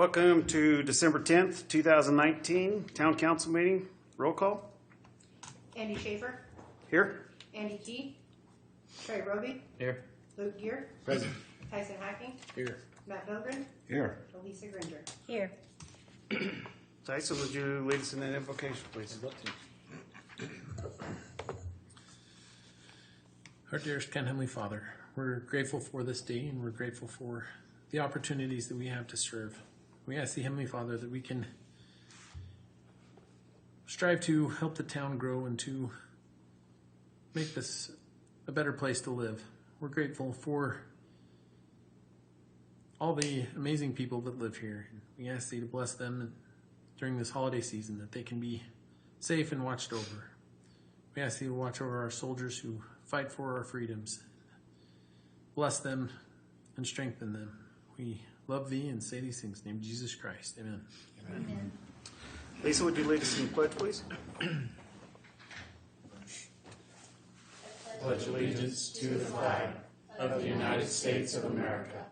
Welcome to December 10th, 2019 Town Council meeting. Roll call. Andy Schaefer. Here. Andy Key. Trey Roby. Here. Luke Gear. Present. Tyson Hacking. Here. Matt Bilgren. Here. Elisa Gringer. Here. Tyson, would you lead us in that invocation, please? Our dearest kind Heavenly Father, we're grateful for this day and we're grateful for the opportunities that we have to serve. We ask the Heavenly Father that we can strive to help the town grow and to make this a better place to live. We're grateful for all the amazing people that live here. We ask Thee to bless them during this holiday season, that they can be safe and watched over. We ask Thee to watch over our soldiers who fight for our freedoms. Bless them and strengthen them. We love Thee and say these things in the name of Jesus Christ. Amen. Amen. Lisa, would you lead us in the pledge, please? Pledge allegiance to the flag of the United States of America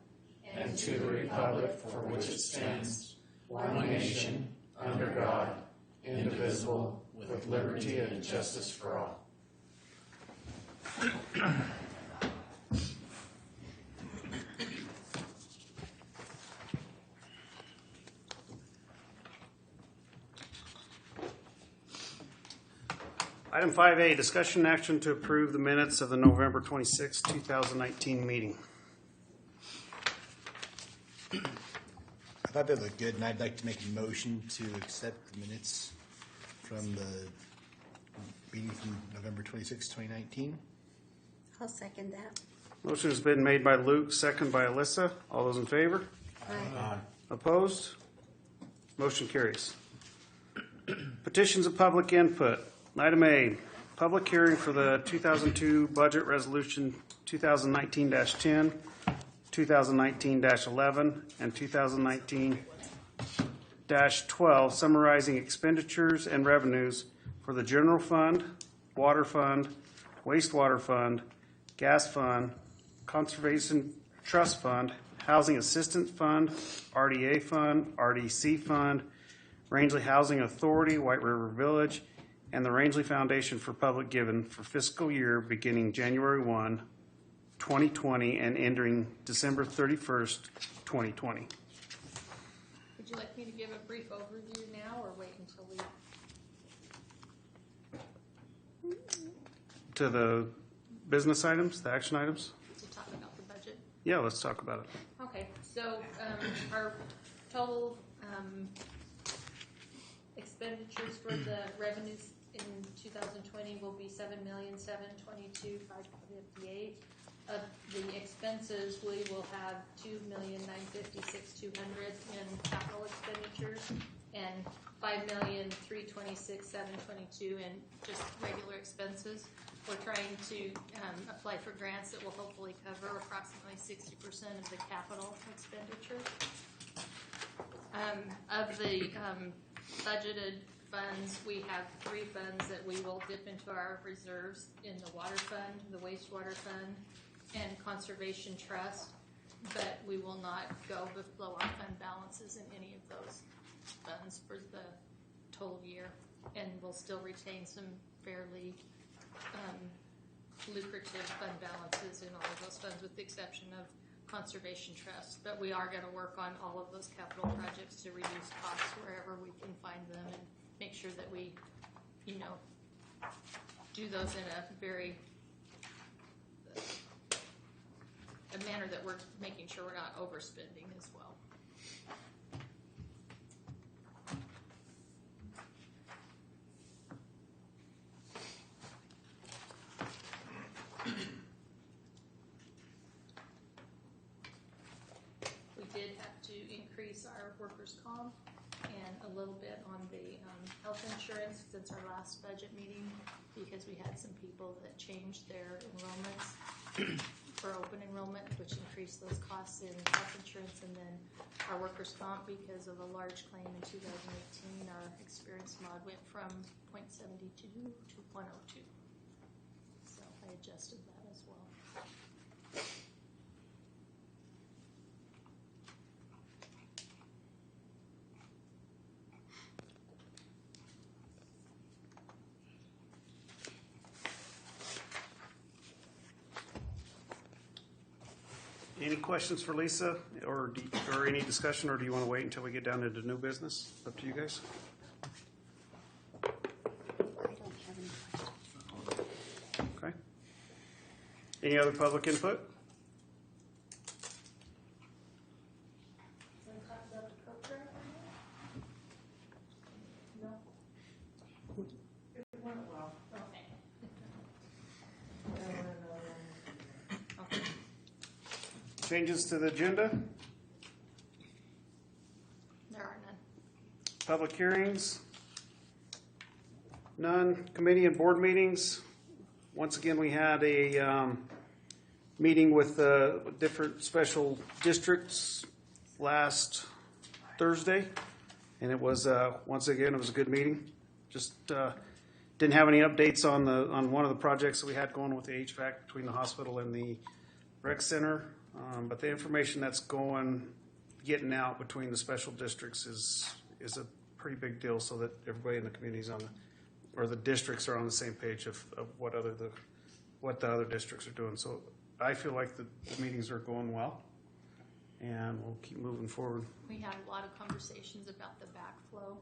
and to the republic for which it stands, one nation, under God, indivisible, with liberty and justice for all. Item 5A, discussion and action to approve the minutes of the November 26, 2019 meeting. I thought they looked good, and I'd like to make a motion to accept the minutes from the meeting from November 26, 2019. I'll second that. Motion has been made by Luke, second by Alyssa. All those in favor? Aye. Opposed? Motion carries. Petitions of public input. Item A, public hearing for the 2002 Budget Resolution 2019-10, 2019-11, and 2019-12, summarizing expenditures and revenues for the General Fund, Water Fund, Wastewater Fund, Gas Fund, Conservation Trust Fund, Housing Assistance Fund, RDA Fund, RDC Fund, Rangeley Housing Authority, White River Village, and the Rangeley Foundation for Public Giving for fiscal year beginning January 1, 2020 and ending December 31st, 2020. Would you like me to give a brief overview now or wait until we To the business items, the action items? talk about the budget? Yeah, let's talk about it. Okay, so our total expenditures for the revenues in 2020 will be $7,722,558. Of the expenses, we will have $2,956,200 in capital expenditures and $5,326,722 in just regular expenses. We're trying to apply for grants that will hopefully cover approximately 60% of the capital expenditures. Of the budgeted funds, we have 3 funds that we will dip into our reserves in the Water Fund, the Wastewater Fund, and Conservation Trust, but we will not go below our fund balances in any of those funds for the total year, and we'll still retain some fairly lucrative fund balances in all of those funds with the exception of Conservation Trust, but we are going to work on all of those capital projects to reduce costs wherever we can find them and make sure that we, do those in a manner that we're making sure we're not overspending as well. We did have to increase our workers' comp and a little bit on the health insurance since our last budget meeting because we had some people that changed their enrollments for open enrollment, which increased those costs in health insurance, and then our workers' comp because of a large claim in 2018, our experience mod went from 0.72 to 0.02. So I adjusted that as well. Any questions for Lisa, or any discussion, or do you want to wait until we get down into new business? Up to you guys. I don't have any questions. Okay. Any other public input? Want to talk about the program? No? It went well. Okay. Okay. Changes to the agenda? There are none. Public hearings? None. Committee and board meetings? Once again, we had a meeting with different special districts last Thursday, and it was once again it was a good meeting. Just didn't have any updates on one of the projects that we had going with the HVAC between the hospital and the rec center, but the information that's getting out between the special districts is a pretty big deal, so that everybody in the community's or the districts are on the same page of what the other districts are doing. So I feel like the meetings are going well, and we'll keep moving forward. We had a lot of conversations about the backflow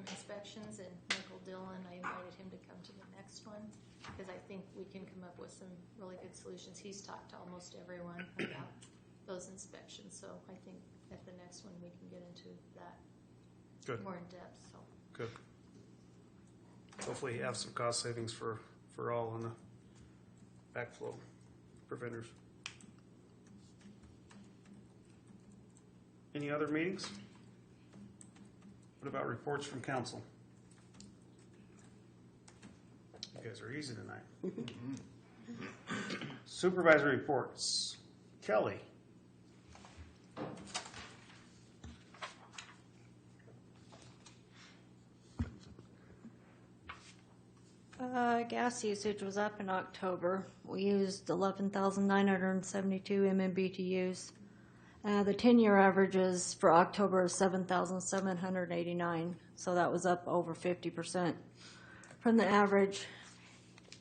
inspections, and Michael Dillon, I invited him to come to the next one because I think we can come up with some really good solutions. He's talked to almost everyone about those inspections, so I think at the next one we can get into that Good. more in depth. So Good. Hopefully you have some cost savings for all on the backflow preventers. Any other meetings? What about reports from council? You guys are easy tonight. Supervisory reports. Kelly. Gas usage was up in October. We used 11,972 MMBTUs. The 10-year averages for October is 7,789, so that was up over 50% from the average.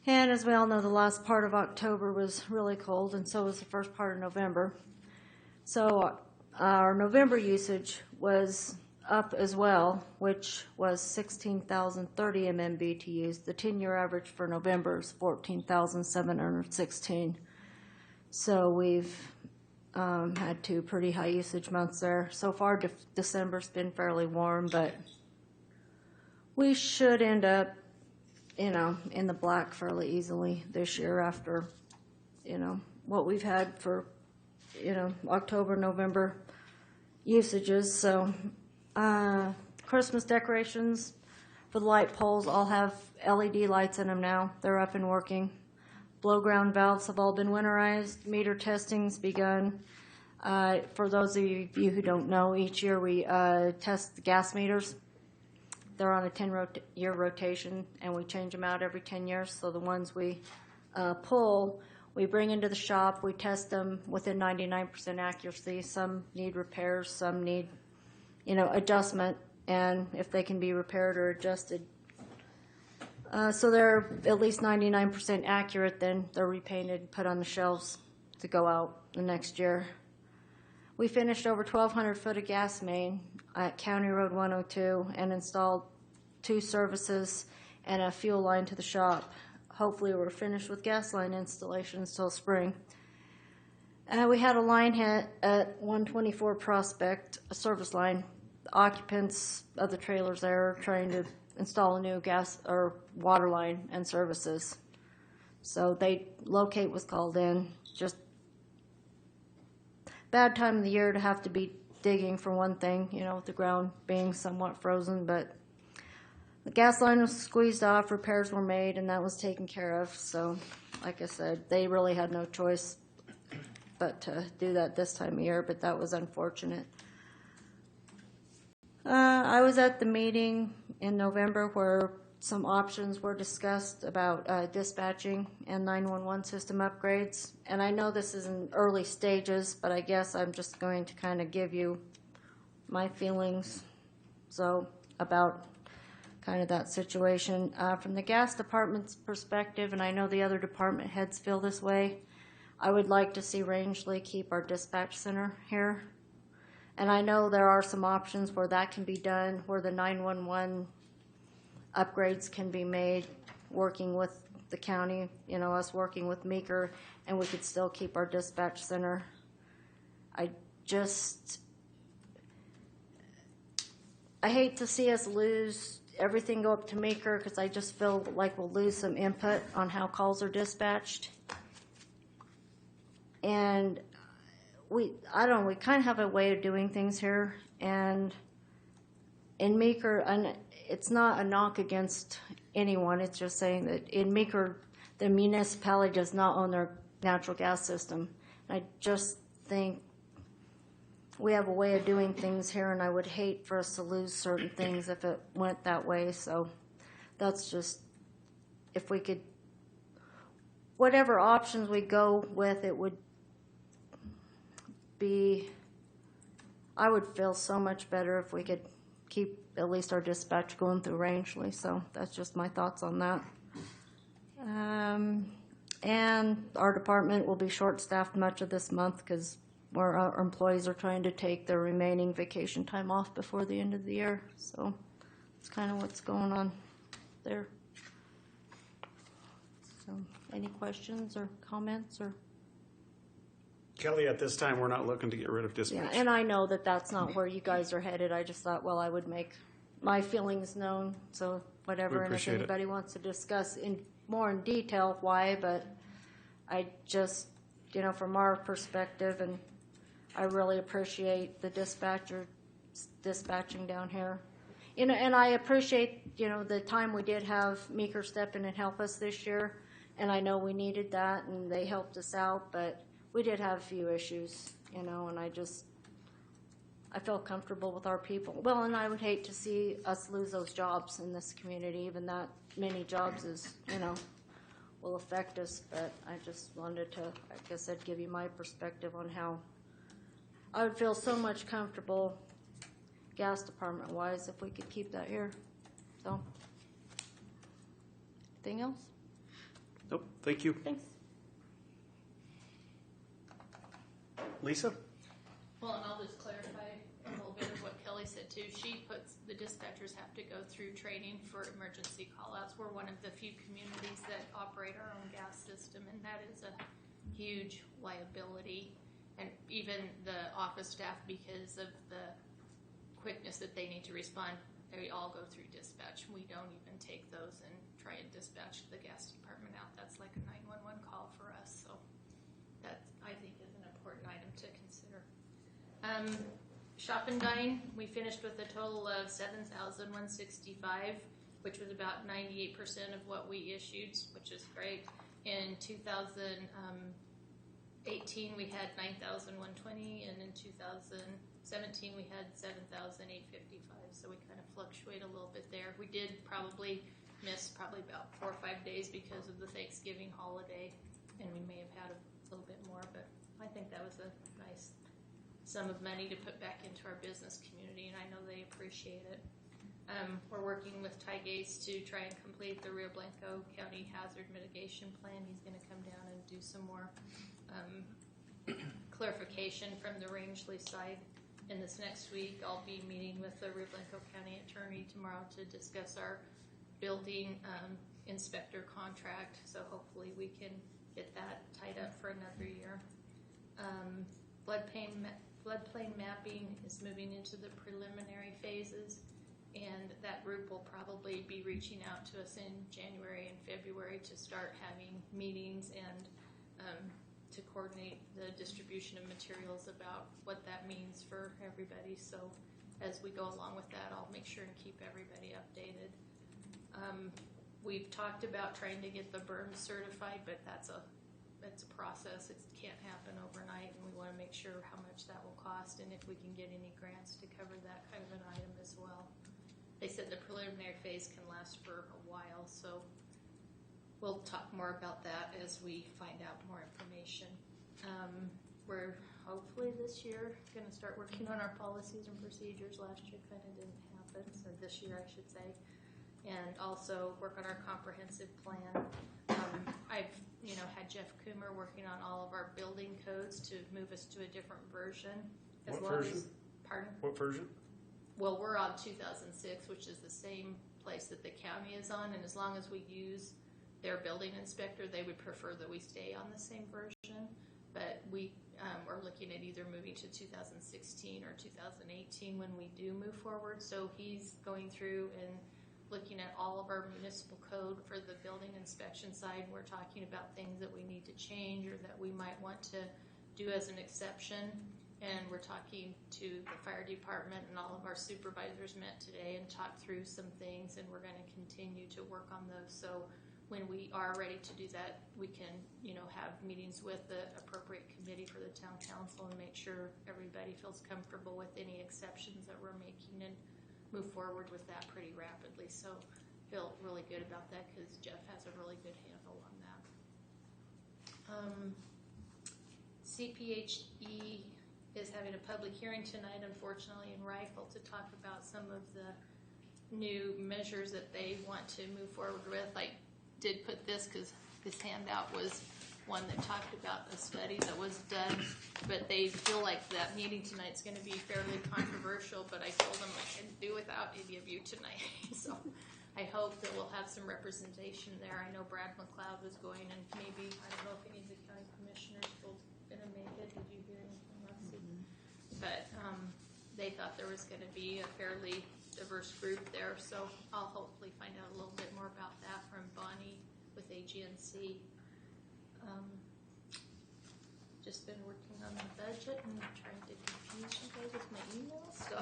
And as we all know, the last part of October was really cold, and so was the first part of November. So our November usage was up as well, which was 16,030 MMBTUs. The 10-year average for November is 14,716. So we've had two pretty high usage months there. So far, December's been fairly warm, but we should end up, in the black fairly easily this year after, what we've had for, October, November usages. So Christmas decorations for the light poles all have LED lights in them now. They're up and working. Blow ground valves have all been winterized. Meter testing's begun. For those of you who don't know, each year we test the gas meters. They're on a 10-year rotation, and we change them out every 10 years. So the ones we pull, we bring into the shop. We test them within 99% accuracy. Some need repairs. Some need, adjustment, and if they can be repaired or adjusted. So they're at least 99% accurate, then they're repainted, put on the shelves to go out the next year. We finished over 1,200 foot of gas main at County Road 102 and installed 2 services and a fuel line to the shop. Hopefully we're finished with gas line installations till spring. We had a line hit at 124 Prospect, a service line. The occupants of the trailers there are trying to install a new gas or water line and services. So locate was called in. Just bad time of the year to have to be digging for one thing, with the ground being somewhat frozen, but the gas line was squeezed off, repairs were made, and that was taken care of. So, like I said, they really had no choice but to do that this time of year, but that was unfortunate. I was at the meeting in November where some options were discussed about dispatching and 911 system upgrades. And I know this is in early stages, but I guess I'm just going to kind of give you my feelings about kind of that situation. From the gas department's perspective, and I know the other department heads feel this way, I would like to see Rangeley keep our dispatch center here. And I know there are some options where that can be done, where the 911 upgrades can be made, working with the county, us working with Meeker, and we could still keep our dispatch center. I hate to see us lose everything, go up to Meeker, because I just feel like we'll lose some input on how calls are dispatched. And we kind of have a way of doing things here, and in Meeker, and it's not a knock against anyone, it's just saying that in Meeker, the municipality does not own their natural gas system. I just think we have a way of doing things here, and I would hate for us to lose certain things if it went that way. So that's just, if we could, whatever options we go with, it would be, I would feel so much better if we could keep at least our dispatch going through Rangeley. So that's just my thoughts on that. And our department will be short-staffed much of this month because our employees are trying to take their remaining vacation time off before the end of the year. So that's kind of what's going on there. So any questions or comments or? Kelly, at this time, we're not looking to get rid of dispatch. Yeah, and I know that that's not where you guys are headed. I just thought, well, I would make my feelings known. So whatever, We and if appreciate it. anybody wants to discuss more in detail why, but I just, from our perspective, and I really appreciate the dispatcher dispatching down here. And I appreciate, the time we did have Meeker step in and help us this year. And I know we needed that, and they helped us out, but we did have a few issues, and I feel comfortable with our people. Well, and I would hate to see us lose those jobs in this community. Even that many jobs is, will affect us. But I just wanted to, like I said, give you my perspective on how I would feel so much comfortable gas department wise if we could keep that here. So, anything else? Nope, thank you. Thanks. Lisa? Well, and I'll just clarify a little bit of what Kelly said too. She puts, the dispatchers have to go through training for emergency call-outs. We're one of the few communities that operate our own gas system, and that is a huge liability. And even the office staff, because of the quickness that they need to respond, they all go through dispatch. We don't even take those and try and dispatch the gas department out. That's like a 911 call for us. So that, I think, is an important item to consider. Shop and dine, we finished with a total of $7,165, which was about 98% of what we issued, which is great. In 2018, we had 9,120, and in 2017, we had 7,855. So we kind of fluctuate a little bit there. We did probably miss about 4 or 5 days because of the Thanksgiving holiday, and we may have had a little bit more, but I think that was a nice sum of money to put back into our business community, and I know they appreciate it. We're working with Ty Gates to try and complete the Rio Blanco County Hazard Mitigation Plan. He's going to come down and do some more clarification from the Rangeley side. And this next week, I'll be meeting with the Rio Blanco County attorney tomorrow to discuss our building inspector contract. So hopefully we can get that tied up for another year. Floodplain mapping is moving into the preliminary phases, and that group will probably be reaching out to us in January and February to start having meetings and to coordinate the distribution of materials about what that means for everybody. So as we go along with that, I'll make sure and keep everybody updated. We've talked about trying to get the berms certified, but it's a process. It can't happen overnight, and we want to make sure how much that will cost and if we can get any grants to cover that kind of an item as well. They said the preliminary phase can last for a while, so we'll talk more about that as we find out more information. We're hopefully this year going to start working on our policies and procedures. Last year kind of didn't happen, so this year I should say. And also work on our comprehensive plan. I've, had Jeff Coomer working on all of our building codes to move us to a different version. As What well version? as, pardon? What version? Well, we're on 2006, which is the same place that the county is on, and as long as we use their building inspector, they would prefer that we stay on the same version. But we are looking at either moving to 2016 or 2018 when we do move forward. So he's going through and looking at all of our municipal code for the building inspection side. We're talking about things that we need to change or that we might want to do as an exception. And we're talking to the fire department, and all of our supervisors met today and talked through some things, and we're going to continue to work on those. So when we are ready to do that, we can, have meetings with the appropriate committee for the town council and make sure everybody feels comfortable with any exceptions that we're making and move forward with that pretty rapidly. So feel really good about that because Jeff has a really good handle on that. CPHE is having a public hearing tonight, unfortunately, in Rifle to talk about some of the new measures that they want to move forward with. I did put this because this handout was one that talked about a study that was done, but they feel like that meeting tonight's going to be fairly controversial, but I told them I couldn't do without any of you tonight. So I hope that we'll have some representation there. I know Brad McLeod was going, and maybe, I don't know if any of the county commissioners will going to make it. Did you hear anything else? But they thought there was going to be a fairly diverse group there, so I'll hopefully find out a little bit more about that from Bonnie with AGNC. Just been working on the budget and trying to confuse you guys with my emails, so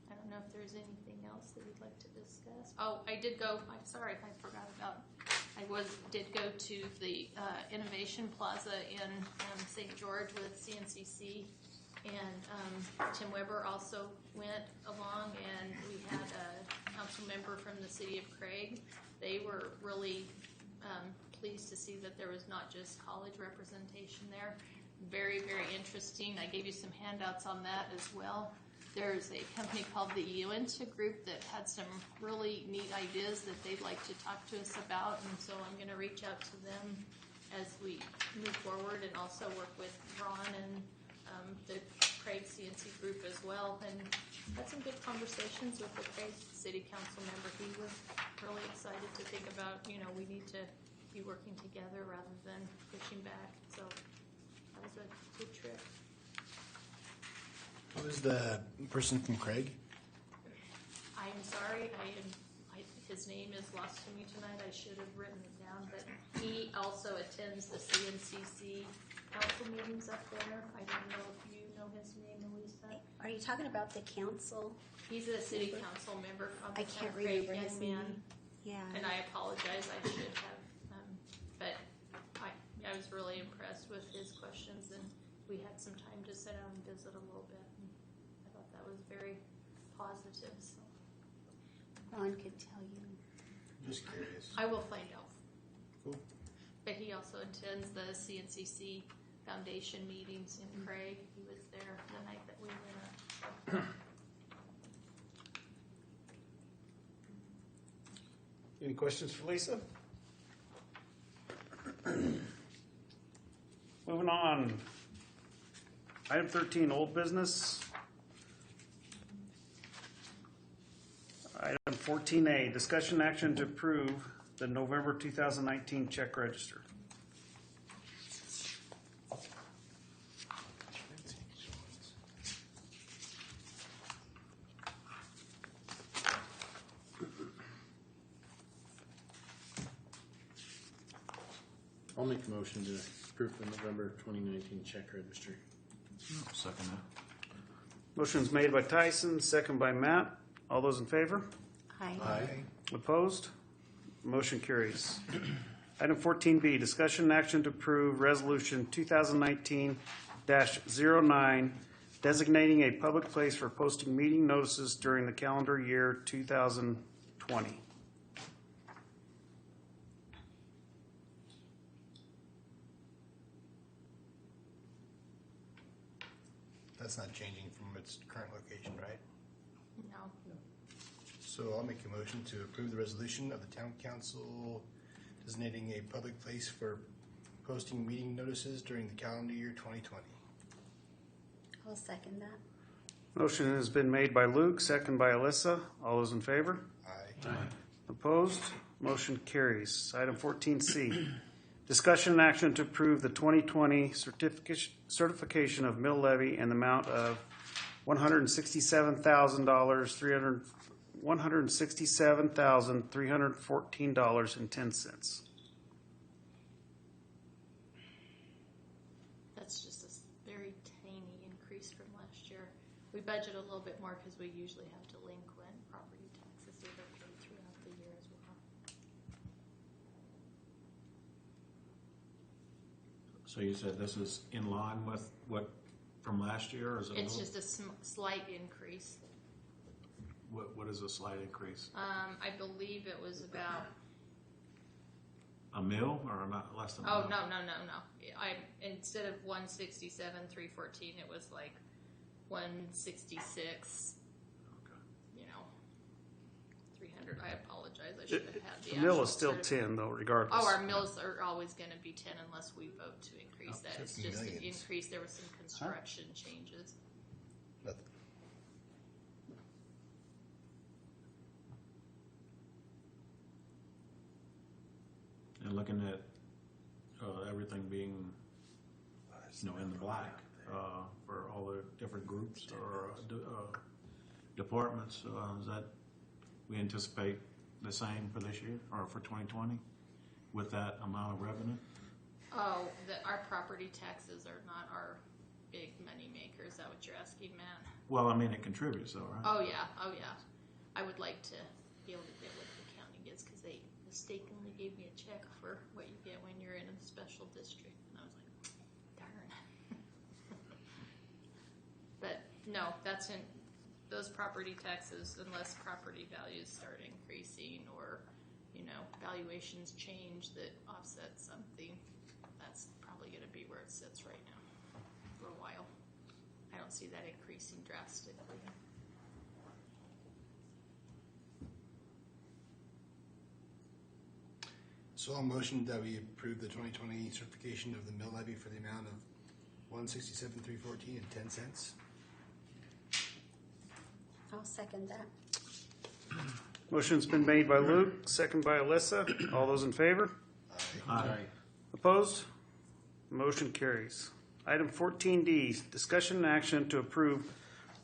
I don't know if there's anything else that you'd like to discuss. Oh, I did go, I'm sorry, I forgot about, did go to the Innovation Plaza in St. George with CNCC, and Tim Weber also went along, and we had a council member from the city of Craig. They were really pleased to see that there was not just college representation there. Very, very interesting. I gave you some handouts on that as well. There's a company called the Uinta Group that had some really neat ideas that they'd like to talk to us about, and so I'm going to reach out to them as we move forward, and also work with Ron and the Craig CNC group as well, and had some good conversations with the Craig City Council member. He was really excited to think about, we need to be working together rather than pushing back. So that was a good trip. Who was the person from Craig? I'm sorry, his name is lost to me tonight. I should have written it down, but he also attends the CNCC council meetings up there. I don't know if you know his name, Elisa. Are you talking about the council? He's a city council member on the I can't Craig remember his young man. name. Yeah. And I apologize, I should have, but I was really impressed with his questions, and we had some time to sit down and visit a little bit. And I thought that was very positive. So Ron could tell you. Just curious. I will find out. Cool. But he also attends the CNCC Foundation meetings in Craig. He was there the night that we went up. Any questions for Lisa? Moving on. Item 13, old business. Item 14A, discussion action to approve the November 2019 check register. I'll make a motion to approve the November 2019 check register. Second that. Motion's made by Tyson, second by Matt. All those in favor? Hi. Opposed? Motion carries. Item 14B, discussion and action to approve resolution 2019-09, designating a public place for posting meeting notices during the calendar year 2020. That's not changing from its current location, right? No. So I'll make a motion to approve the resolution of the town council designating a public place for posting meeting notices during the calendar year 2020. I'll second that. Motion has been made by Luke, second by Alyssa. All those in favor? Aye. Opposed? Motion carries. Item 14C, discussion and action to approve the 2020 certification of mill levy in the amount of $167,314.10. That's just a very tiny increase from last year. We budget a little bit more because we usually have delinquent property taxes that are paid throughout the year as well. So you said this is in line with what from last year, or is it? It's just a slight increase. What is a slight increase? I believe it was about. A mil or not less than? Oh a mil? no. Instead of 167,314, it was like 166. Okay. 300. I apologize. I should have had the The mill actual is still certi- 10 though, regardless. Oh, our mills are always going to be 10 unless we vote to increase Oh, that. It's 50 just an millions. increase. There was some construction changes. Nothing. And looking at everything being, in the black for all the different groups or departments, is that we anticipate the same for this year or for 2020 with that amount of revenue? Oh, our property taxes are not our big money maker. Is that what you're asking, Matt? Well, I mean, it contributes though, right? Oh yeah. I would like to be able to get what the county gets because they mistakenly gave me a check for what you get when you're in a special district, and I was like, darn. But no, that's in those property taxes, unless property values start increasing or valuations change that offset something. That's probably going to be where it sits right now for a while. I don't see that increasing drastically. So I'll motion that we approve the 2020 certification of the mill levy for the amount of $167,314.10. I'll second that. Motion's been made by Luke, second by Alyssa. All those in favor? Aye. Opposed? Motion carries. Item 14D, discussion and action to approve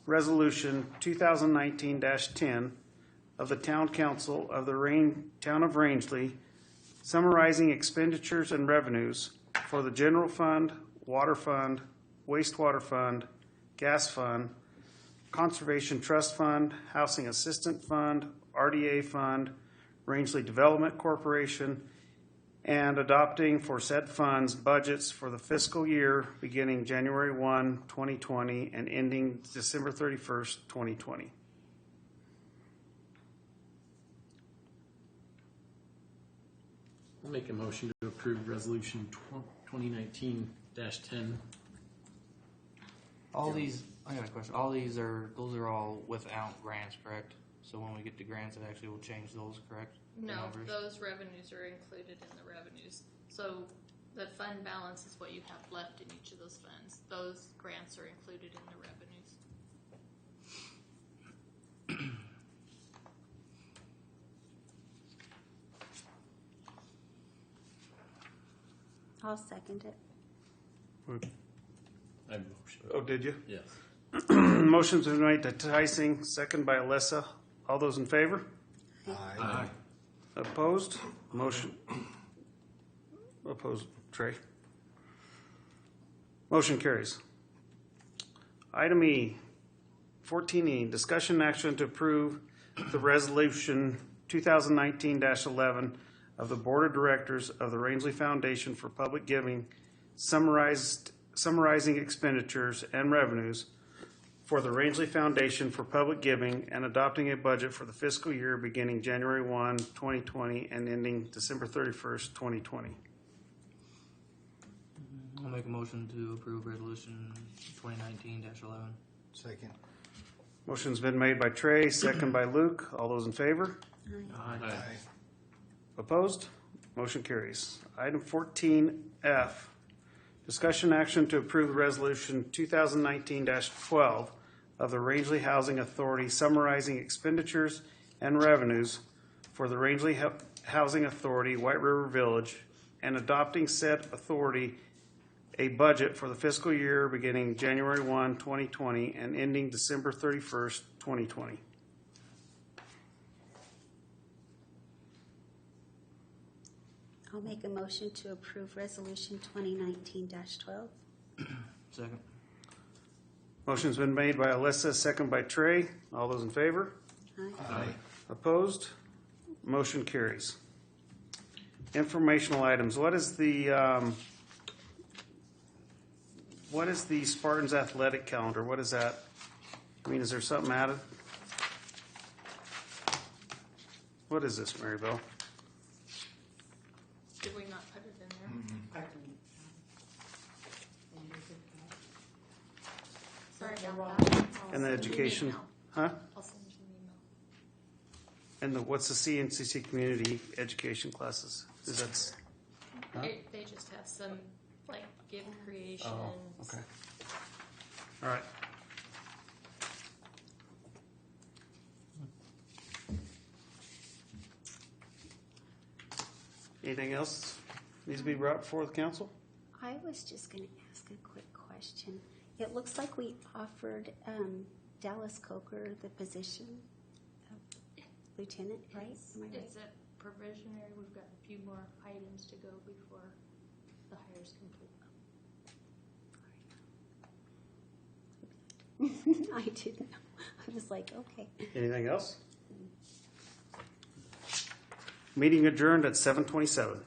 Resolution 2019-10 of the Town Council of the Town of Rangeley, summarizing expenditures and revenues for the General Fund, Water Fund, Wastewater Fund, Gas Fund, Conservation Trust Fund, Housing Assistant Fund, RDA Fund, Rangeley Development Corporation, and adopting for said funds budgets for the fiscal year beginning January 1, 2020 and ending December 31st, 2020. I'll make a motion to approve resolution 2019-10. All these, I got a question. Those are all without grants, correct? So when we get to grants, it actually will change those, correct? The No, numbers? those revenues are included in the revenues. So the fund balance is what you have left in each of those funds. Those grants are included in the revenues. I'll second it. I motion. Oh, did you? Yes. Motion's been made to Tyson, second by Alyssa. All those in favor? Aye. Opposed? Motion. Opposed, Trey. Motion carries. Item E, 14E, discussion and action to approve the resolution 2019-11 of the Board of Directors of the Rangeley Foundation for Public Giving, summarizing expenditures and revenues for the Rangeley Foundation for Public Giving and adopting a budget for the fiscal year beginning January 1, 2020 and ending December 31st, 2020. I'll make a motion to approve resolution 2019-11. Second. Motion's been made by Trey, second by Luke. All those in favor? Aye. Opposed? Motion carries. Item 14F, discussion action to approve resolution 2019-12 of the Rangeley Housing Authority summarizing expenditures and revenues for the Rangeley Housing Authority, White River Village, and adopting said authority a budget for the fiscal year beginning January 1, 2020 and ending December 31st, 2020. I'll make a motion to approve resolution 2019-12. Second. Motion's been made by Alyssa, second by Trey. All those in favor? Aye. Opposed? Motion carries. Informational items. What is the Spartans athletic calendar? What is that? I mean, is there something added? What is this, Marybelle? Did we not put it in there? Sorry about that. I'll And the send you an education, email. huh? I'll send you an email. And what's the CNCC community education classes? Is that? Huh? They just have some, like, gift creations. Oh, okay. All right. Anything else needs to be brought before the council? I was just going to ask a quick question. It looks like we offered Dallas Coker the position of lieutenant, right? Am I right? It's a provisionary. We've got a few more items to go before the hire's complete. I didn't know. I was like, okay. Anything else? Meeting adjourned at 7:27.